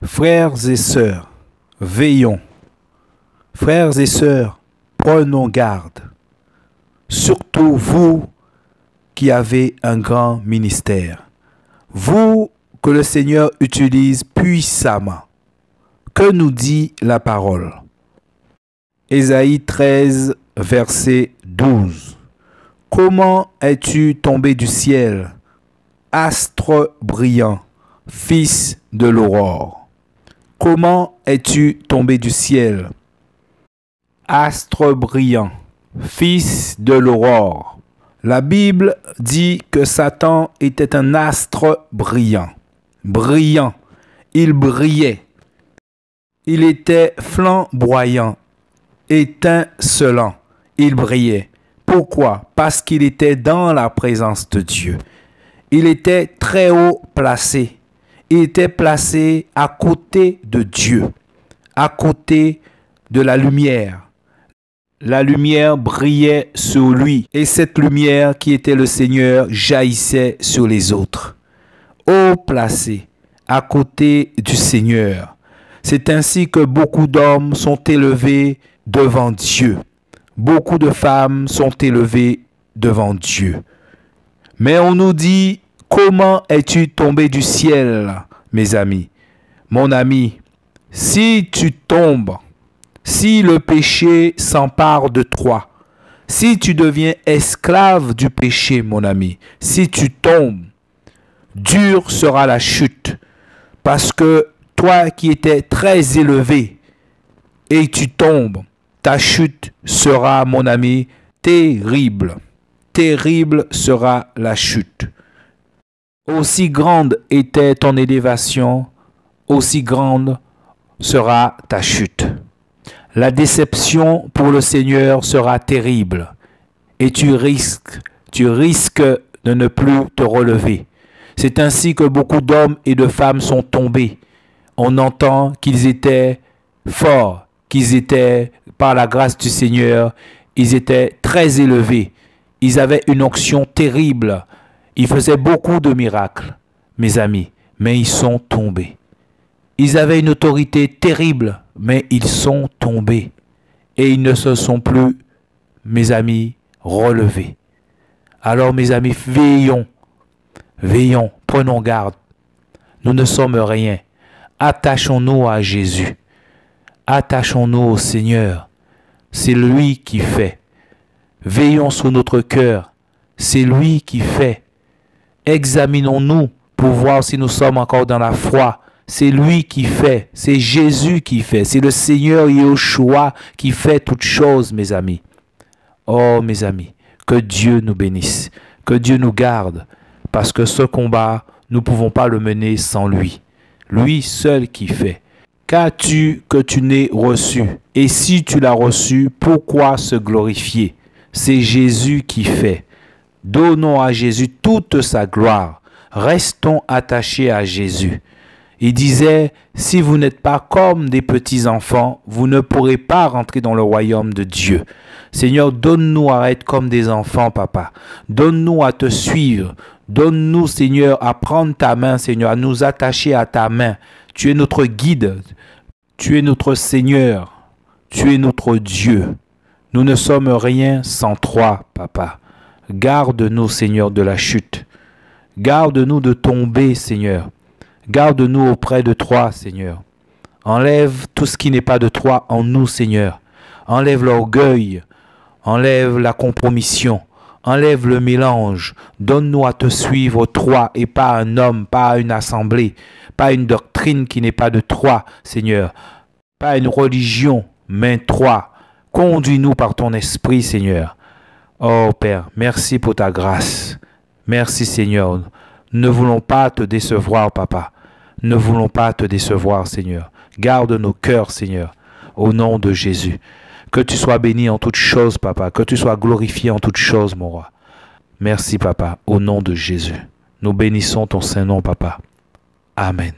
Frères et sœurs, veillons. Frères et sœurs, prenons garde. Surtout vous qui avez un grand ministère. Vous que le Seigneur utilise puissamment. Que nous dit la parole? Ésaïe 13, verset 12. Comment es-tu tombé du ciel, astre brillant, fils de l'aurore? Comment es-tu tombé du ciel, astre brillant, fils de l'aurore? La Bible dit que Satan était un astre brillant. Brillant, il brillait. Il était flamboyant, étincelant, il brillait. Pourquoi? Parce qu'il était dans la présence de Dieu. Il était très haut placé. Il était placé à côté de Dieu, à côté de la lumière. La lumière brillait sur lui et cette lumière qui était le Seigneur jaillissait sur les autres. Haut placé, à côté du Seigneur. C'est ainsi que beaucoup d'hommes sont élevés devant Dieu. Beaucoup de femmes sont élevées devant Dieu. Mais on nous dit, comment es-tu tombé du ciel, mes amis? Mon ami, si tu tombes, si le péché s'empare de toi, si tu deviens esclave du péché, mon ami, si tu tombes, dure sera la chute. Parce que toi qui étais très élevé et tu tombes, ta chute sera, mon ami, terrible. Terrible sera la chute. Aussi grande était ton élévation, aussi grande sera ta chute. La déception pour le Seigneur sera terrible et tu risques de ne plus te relever. C'est ainsi que beaucoup d'hommes et de femmes sont tombés. On entend qu'ils étaient forts, qu'ils étaient, par la grâce du Seigneur, ils étaient très élevés. Ils avaient une onction terrible. Ils faisaient beaucoup de miracles, mes amis, mais ils sont tombés. Ils avaient une autorité terrible, mais ils sont tombés. Et ils ne se sont plus, mes amis, relevés. Alors, mes amis, veillons. Veillons, prenons garde. Nous ne sommes rien. Attachons-nous à Jésus. Attachons-nous au Seigneur. C'est lui qui fait. Veillons sur notre cœur. C'est lui qui fait. Examinons-nous pour voir si nous sommes encore dans la foi. C'est lui qui fait. C'est Jésus qui fait. C'est le Seigneur Yeshua qui fait toutes choses, mes amis. Oh, mes amis, que Dieu nous bénisse. Que Dieu nous garde. Parce que ce combat, nous ne pouvons pas le mener sans lui. Lui seul qui fait. Qu'as-tu que tu n'aies reçu? Et si tu l'as reçu, pourquoi se glorifier? C'est Jésus qui fait. Donnons à Jésus toute sa gloire. Restons attachés à Jésus. Il disait, si vous n'êtes pas comme des petits-enfants, vous ne pourrez pas rentrer dans le royaume de Dieu. Seigneur, donne-nous à être comme des enfants, papa. Donne-nous à te suivre. Donne-nous, Seigneur, à prendre ta main, Seigneur, à nous attacher à ta main. Tu es notre guide. Tu es notre Seigneur. Tu es notre Dieu. Nous ne sommes rien sans toi, papa. Garde-nous, Seigneur, de la chute. Garde-nous de tomber, Seigneur. Garde-nous auprès de toi, Seigneur. Enlève tout ce qui n'est pas de toi en nous, Seigneur. Enlève l'orgueil. Enlève la compromission. Enlève le mélange. Donne-nous à te suivre, toi, et pas un homme, pas une assemblée, pas une doctrine qui n'est pas de toi, Seigneur. Pas une religion, mais toi. Conduis-nous par ton esprit, Seigneur. Oh Père, merci pour ta grâce. Merci, Seigneur. Nous ne voulons pas te décevoir, papa. Nous ne voulons pas te décevoir, Seigneur. Garde nos cœurs, Seigneur, au nom de Jésus. Que tu sois béni en toutes choses, papa. Que tu sois glorifié en toutes choses, mon roi. Merci, papa, au nom de Jésus. Nous bénissons ton Saint-Nom, papa. Amen.